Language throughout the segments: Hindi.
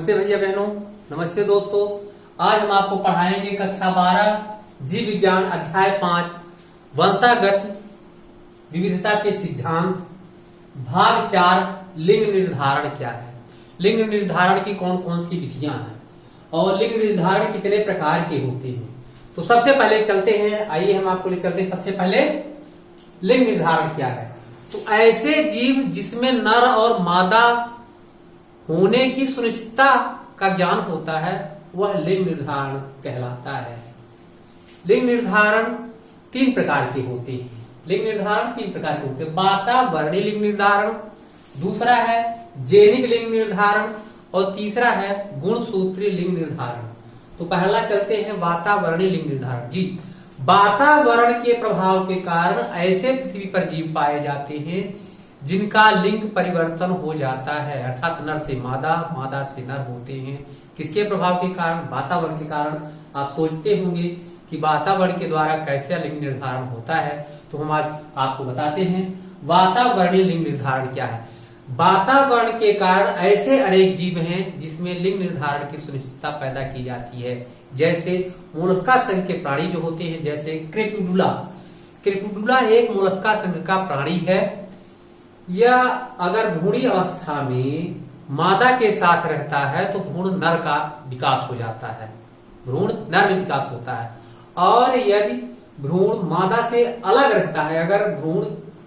नमस्ते भैया बहनों, नमस्ते दोस्तों। आज हम आपको पढ़ाएंगे कक्षा 12 जीव विज्ञान अध्याय 5 वंशागत विविधता के सिद्धांत भाग 4 लिंग निर्धारण क्या है। लिंग निर्धारण की कौन कौन सी विधियां हैं और लिंग निर्धारण कितने प्रकार के होते हैं। तो सबसे पहले चलते हैं, आइए हम आपको ले चलते हैं। सबसे पहले लिंग निर्धारण क्या है। तो ऐसे जीव जिसमें नर और मादा होने की सुनिश्चितता का ज्ञान होता है वह लिंग निर्धारण कहलाता है। लिंग निर्धारण 3 प्रकार के होते हैं। लिंग निर्धारण 3 प्रकार के होते हैं। वातावरणीय लिंग निर्धारण, दूसरा है जेनिक लिंग निर्धारण और तीसरा है गुणसूत्रीय लिंग निर्धारण। तो पहला चलते हैं वातावरणीय लिंग निर्धारण। जी, वातावरण के प्रभाव के कारण ऐसे पृथ्वी पर जीव पाए जाते हैं जिनका लिंग परिवर्तन हो जाता है, अर्थात नर से मादा, मादा से नर होते हैं। किसके प्रभाव के कारण? वातावरण के कारण। आप सोचते होंगे कि वातावरण के द्वारा कैसे लिंग निर्धारण होता है, तो हम आज आपको बताते हैं वातावरणीय लिंग निर्धारण क्या है। वातावरण के कारण ऐसे अनेक जीव हैं जिसमें लिंग निर्धारण की सुनिश्चितता पैदा की जाती है, जैसे मोलस्का संघ के प्राणी जो होते हैं, जैसे क्रेपुडुला। क्रेपुडुला एक मोलस्का संघ का प्राणी है। यह अगर भ्रूणी अवस्था में मादा के साथ रहता है तो भ्रूण नर का विकास हो जाता है, भ्रूण नर में विकास होता है। और यदि भ्रूण मादा से अलग रहता है, अगर भ्रूण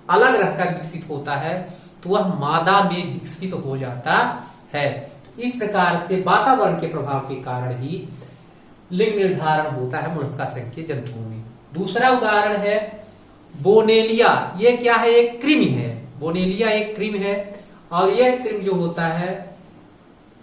अलग रहकर विकसित होता है तो वह मादा में विकसित हो जाता है। तो इस प्रकार से वातावरण के प्रभाव के कारण ही लिंग निर्धारण होता है मोलस्का संघ के जंतुओं में। दूसरा उदाहरण है बोनेलिया। ये क्या है? एक कृमि है। बोनेलिया एक कृमि है और यह कृमि जो होता है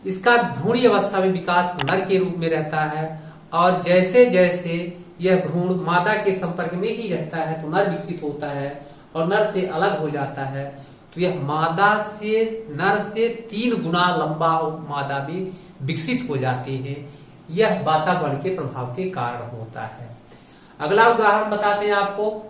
इसका भ्रूणी अवस्था में विकास नर के रूप में रहता है, और जैसे जैसे यह भ्रूण मादा के संपर्क में ही रहता है तो नर विकसित होता है और नर से अलग हो जाता है। तो यह मादा से नर से 3 गुना लंबा मादा में विकसित हो जाते हैं। यह वातावरण के प्रभाव के कारण होता है। अगला उदाहरण बताते हैं आपको,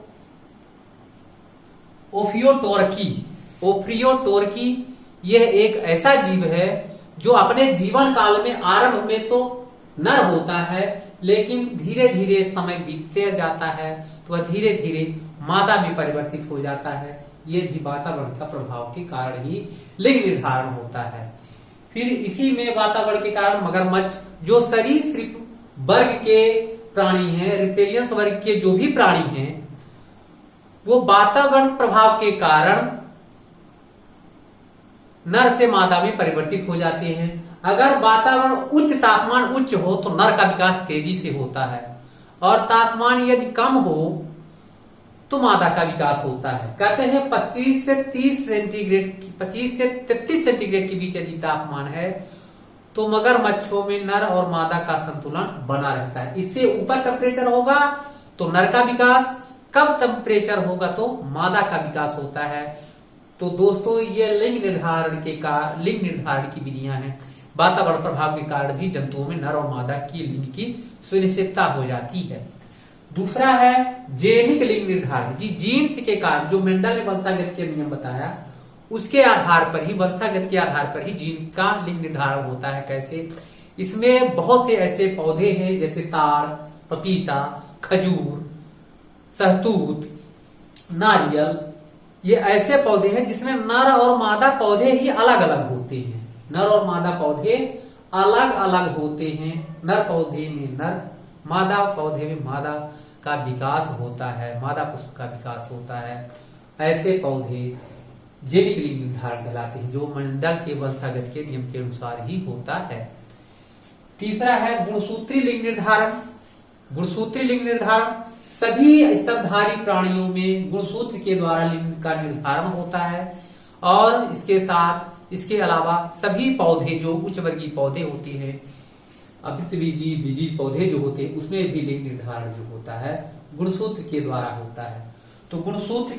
ओफियोटोरकी। ओफ्रियोटोरकी यह एक ऐसा जीव है जो अपने जीवन काल में आरंभ में तो नर होता है, लेकिन धीरे धीरे समय बीतते जाता है तो वह धीरे धीरे मादा में परिवर्तित हो जाता है। यह भी वातावरण का प्रभाव के कारण ही लिंग निर्धारण होता है। फिर इसी में वातावरण के कारण मगरमच्छ, जो सरीसृप वर्ग के प्राणी हैं, रिप्टेलियंस वर्ग के जो भी प्राणी हैं, वो वातावरण प्रभाव के कारण नर से मादा में परिवर्तित हो जाते हैं। अगर वातावरण उच्च तापमान उच्च हो तो नर का विकास तेजी से होता है, और तापमान यदि कम हो तो मादा का विकास होता है। कहते हैं 25 से 30 सेंटीग्रेड, 25 से 33 सेंटीग्रेड के बीच यदि तापमान है तो मगरमच्छों में नर और मादा का संतुलन बना रहता है। इससे ऊपर टेम्परेचर होगा तो नर का विकास, कम टेम्परेचर होगा तो मादा का विकास होता है। तो दोस्तों, ये लिंग निर्धारण की विधियां हैं। वातावरण प्रभाव के कारण भी जंतुओं में नर और मादा की लिंग की सुनिश्चितता हो जाती है। दूसरा है जेनिक लिंग निर्धारण। जी, जीन्स के कारण, जो मेंडल ने वंशागत के नियम बताया उसके आधार पर ही, वंशागत के आधार पर ही जीन का लिंग निर्धारण होता है। कैसे? इसमें बहुत से ऐसे पौधे हैं जैसे ताड़, पपीता, खजूर, सहतूत, नारियल। ये ऐसे पौधे हैं जिसमें नर और मादा पौधे ही अलग अलग होते हैं। नर और मादा पौधे अलग अलग होते हैं। नर पौधे में नर, मादा पौधे में मादा का विकास होता है, मादा पुष्प का विकास होता है। ऐसे पौधे जेनिक लिंग निर्धारण कहलाते हैं, जो मंडल के वंशागत के नियम के अनुसार ही होता है। तीसरा है गुणसूत्री लिंग निर्धारण। गुणसूत्री लिंग निर्धारण सभी स्तनधारी प्राणियों में गुणसूत्र के द्वारा लिंग का निर्धारण होता है, और इसके साथ इसके अलावा सभी पौधे जो उच्च वर्गीय पौधे होते हैं, अवृतबीजी बीजी पौधे जो होते हैं, उसमें भी लिंग निर्धारण जो होता है गुणसूत्र के द्वारा होता है। तो गुणसूत्र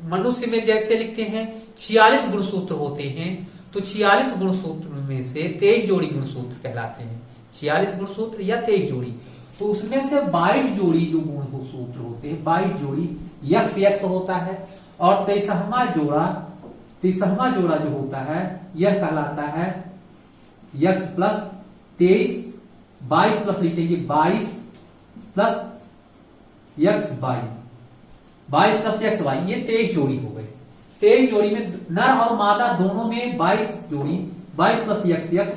मनुष्य में जैसे लिखते हैं 46 गुणसूत्र होते हैं, तो 46 गुणसूत्र में से 23 जोड़ी गुणसूत्र कहलाते हैं। 46 गुणसूत्र या 23 जोड़ी, तो उसमें से 22 जोड़ी जो गुणसूत्र होते हैं, 22 जोड़ी यक्ष यक्ष होता है, और 23वां जोड़ा जो होता है यह कहलाता है यक्स प्लस 23, 22 प्लस लिखेंगे 22 plus X Y, 22 plus X Y, ये 23 जोड़ी हो गई। 23 जोड़ी में नर और मादा दोनों में 22 जोड़ी, 22 plus x, x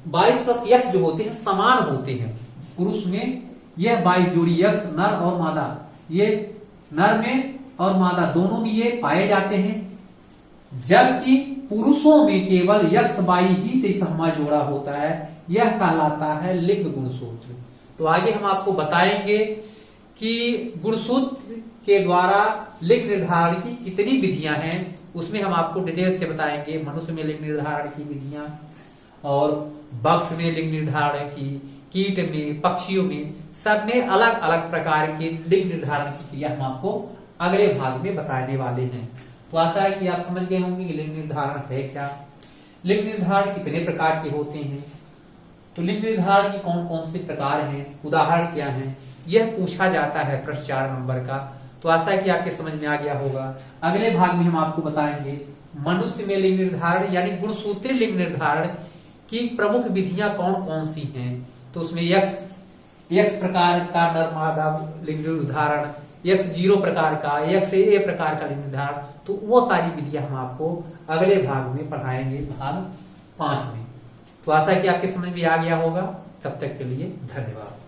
22 plus x जो होते हैं समान होते हैं। पुरुष में यह 22 जोड़ी यक्स नर और मादा, ये नर में और मादा दोनों में ये पाए जाते हैं, जबकि पुरुषों में केवल यक्स वाई ही 23वां जोड़ा होता है। यह कहलाता है लिंग गुणसूत्र। तो आगे हम आपको बताएंगे कि गुणसूत्र के द्वारा लिंग निर्धारण की कितनी विधियां हैं, उसमें हम आपको डिटेल से बताएंगे। मनुष्य में लिंग निर्धारण की विधियां और बक्स में लिंग निर्धारण की, कीट में, पक्षियों में, सब में अलग अलग प्रकार के लिंग निर्धारण की क्रिया हम आपको अगले भाग में बताने वाले हैं। तो आशा है कि आप समझ गए होंगे कि लिंग निर्धारण है क्या, लिंग निर्धारण कितने प्रकार के होते हैं, तो लिंग निर्धारण की कौन कौन से प्रकार हैं, उदाहरण क्या हैं, यह पूछा जाता है प्रश्न 4 नंबर का। तो आशा है कि आपके समझ में आ गया होगा। अगले भाग में हम आपको बताएंगे मनुष्य में लिंग निर्धारण यानी गुणसूत्रीय लिंग निर्धारण की प्रमुख विधियां कौन कौन सी हैं। तो उसमें एक्स प्रकार का नर मादा लिंग निर्धारण, X0 प्रकार का, XA प्रकार का लिंग निर्धारण, तो वो सारी विधियां हम आपको अगले भाग में पढ़ाएंगे, भाग 5 में। तो आशा है कि आपके समझ में आ गया होगा। तब तक के लिए धन्यवाद।